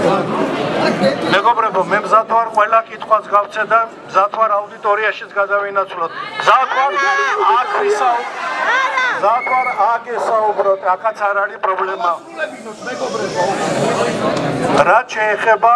მეგობრებო, მე მზად ვარ ყველა კითხვას გავცე და მზად ვარ აუდიტორიაშიც გადავინაცვლოთ. მზად ვარ აქ ესაუბროთ, აქაც არ არის პრობლემა. რაც შეეხება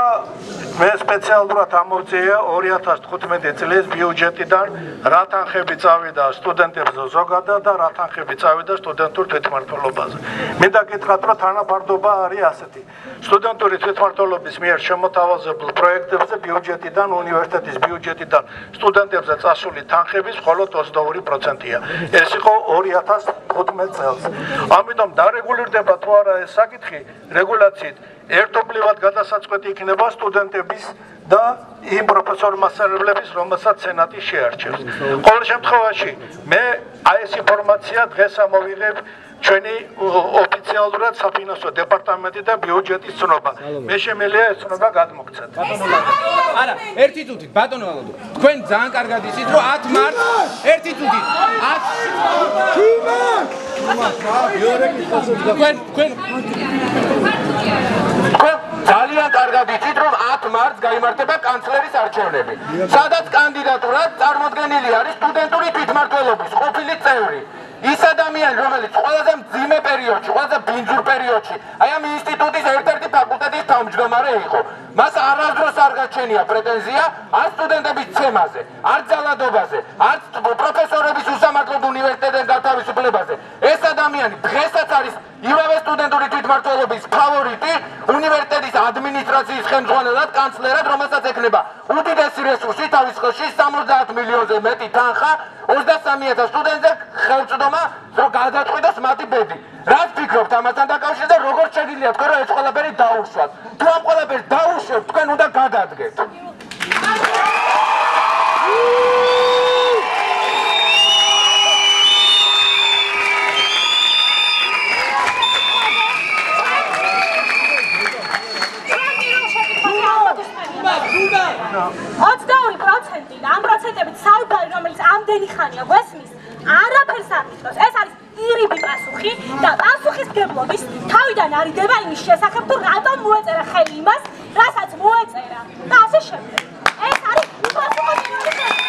მე სპეციალურად ამოვწია 2015 წლის ბიუჯეტიდან რა თანხები წავიდა სტუდენტებზე ზოგადად და რა თანხები წავიდა სტუდენტურ თვითმმართველობაზე. მინდა გითხრათ, რომ თანაფარდობა არის ასეთი. სტუდენტური თვითმმართველობის მიერ შემოთავაზებულ პროექტებზე ბიუჯეტიდან, უნივერსიტეტის ბიუჯეტიდან სტუდენტებზე წასული თანხების მხოლოდ 22%-ია. ეს იყო 2015 წელს. ამიტომ დარეგულირდება თუ არა ეს საკითხი რეგულაციით ერთობლივად გადასაწყვეტი იქნება სტუდენტების და იმ პროფესორ-მასწავლებლების, რომელსაც სენატი შეარჩევს. ყოველ შემთხვევაში, მე ეს ინფორმაცია დღეს ამოვიღებ ჩვენი ოფიციალურად საფინანსო დეპარტამენტიდან ბიუჯეტის ცნობა. მე შემიძლია ეს ცნობა გადმოგცეთ. არა, ერთი წუთით, ბატონო ვალოდო. თქვენ ძალიან კარგად იცით, რომ 10 მარტს ერთი წუთით 10 ძალიან კარგად იცით, რომ 10 მარტს გაიმართება კანცლერის არჩევნები. სადაც კანდიდატურად წარმოდგენილი არის სტუდენტური თვითმმართველობის ყოფილი წევრი. ის ადამიანი, რომელიც ყველაზე მძიმე პერიოდში, ყველაზე ბინძურ პერიოდში, აი ამ ინსტიტუტის ერთ-ერთი ფაკულტეტის თავმჯდომარე იყო. მას არასდროს არ გაჩენია პრეტენზია არ სტუდენტების ცემაზე, არ ძალადობაზე, არ პროფესორების უსამართლოდ უნივერსიტეტიდან გათავისუფლებაზე. ეს ადამიანი დღესაც არის იმავე სტუდენტური თვითმმართველობის ფავორიტი უნივერსიტეტის ადმინისტრაციის ხელმძღვანელად, კანცლერად, რომელსაც ექნება უდიდესი რესურსი თავის ხელში 70 მილიონზე მეტი თანხა 23,000 სტუდენტზე ხელმძღვანელობა, რომ გადაწყვიტოს მათი ბედი. რაც ფიქრობთ ამასთან დაკავშირებით და როგორ შეგიძლიათ თქვენ რომ ეს ყველაფერი დაუშვათ? თუ ამ ყველაფერს დაუშვებთ, თქვენ უნდა გადადგეთ. ამ პროცენტებით საუბარი, რომელიც ამდენი ხანია გვესმის, არაფერს არ ნიშნავს. ეს არის ირიბი პასუხი და პასუხისმგებლობის თავიდან არიდება იმის შესახებ, თუ რატომ მოეწერა ხელი იმას, რასაც მოეწერა და ასე შემდეგ. ეს არის უპასუხებლივი ხელი.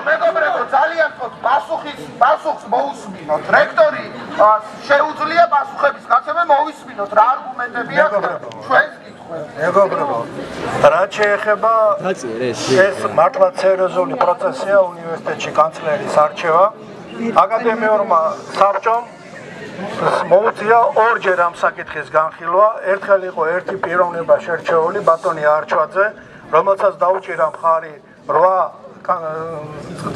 მეგობრებო, ძალიან ხოთ პასუხს მოусმინოთ. რექტორი შეუძლია პასუხების გაცემა, მოვისმინოთ რა არგუმენტებია ჩვენს კითხვებზე. მეგობრებო, რაც შეეხება ეს მართლაც სერიოზული პროცესია უნივერსიტეტში კანცლერის არჩევა. აკადემიურმა საბჭომ მოუწია ორჯერ ამ საკითხის განხილვა. ერთხელ იყო ერთი პიროვნება შერჩეული ბატონი არჩვაძე, რომელსაც დაუჭირა მხარი 8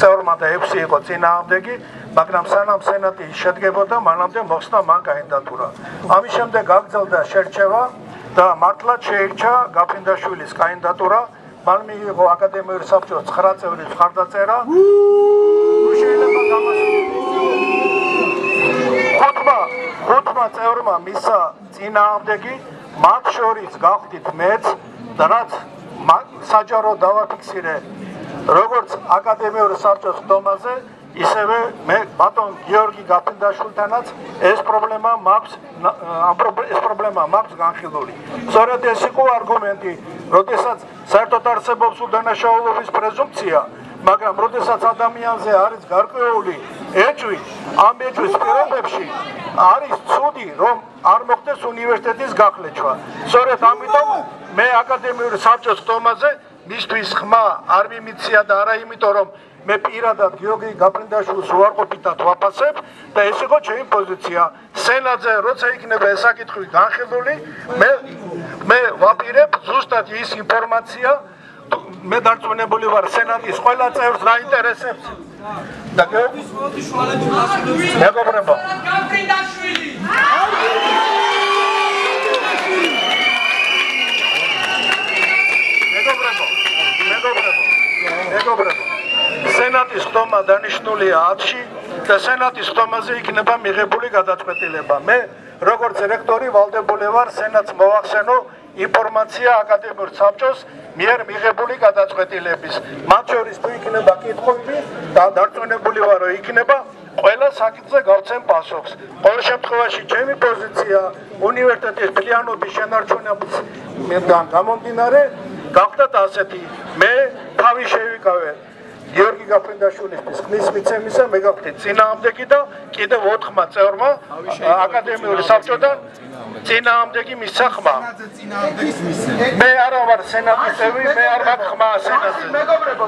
წევრმა და 6 იყო წინააღმდეგი, მაგრამ სანამ სენატი შედგებოდა, მანამდე მოხსნა მან კანდიდატურა. ამის შემდეგ გაგრძელდა შერჩევა და მართლაც შეირჩა გაფრინდაშვილის კანდიდატურა. მან მიიღო აკადემიური საბჭოს 9 წევრის მხარდაწერა. შეიძლება ხუთმა წევრმა მისცა წინააღმდეგი, მათ შორის გავხდით მეც და რაც საჯარო დავაფიქსირე როგორც აკადემიური საბჭოს ხდომაზე, ისევე მე ბატონ გიორგი გაფრინდაშვილთანაც ეს პრობლემა მაქვს განხილული. სწორედ ეს იყო არგუმენტი, როდესაც საერთოდ არსებობს უდანაშაულობის პრეზუმპცია, მაგრამ როდესაც ადამიანზე არის გარკვეული ეჭვი, ამ ეჭვის პირობებში არის ცუდი, რომ არ მოხდეს უნივერსიტეტის გახლეჩვა. სწორედ ამიტომ მე აკადემიური საბჭოს ხდომაზე მისთვის ხმა არ მიმიცია და არა იმიტომ, რომ მე პირადად გიორგი გაფრინდაშვილს უარყოფითად ვაფასებ და ეს იყო ჩემი პოზიცია. სენატზე როცა იქნება ეს საკითხი განხილული, მე ვაპირებ ზუსტად ის ინფორმაცია, მე დარწმუნებული ვარ სენატის ყველა წევრს რაინტერესებს. და მეგობრებო, მეგობრებო, სენატის ხდომა დანიშნულია 10-ში და სენატის ხდომაზე იქნება მიღებული გადაწყვეტილება. მე როგორც რექტორი ვალდებული ვარ სენატს მოვახსენო ინფორმაცია აკადემიურ საბჭოს მიერ მიღებული გადაწყვეტილების. მათ შორის თუ იქნება კითხვები და დარწმუნებული ვარ რომ იქნება ყველა საკითხზე გავცემ პასუხს. ყოველ შემთხვევაში ჩემი პოზიცია უნივერსიტეტის ფლიანობის შენარჩუნებიდან გამომდინარე გახდათ ასეთი. მე თავი შევიკავე გიორგი გაფრინდაშვილისთვის ხმის მიცემისა მე გავხდი წინააღმდეგი და კიდევ 4 წევრმა აკადემიური საბჭოდან წინააღმდეგი მისცა ხმა. მე არა ვარ სენატის წევრი, მე არ მაქვს ხმა სენატზე.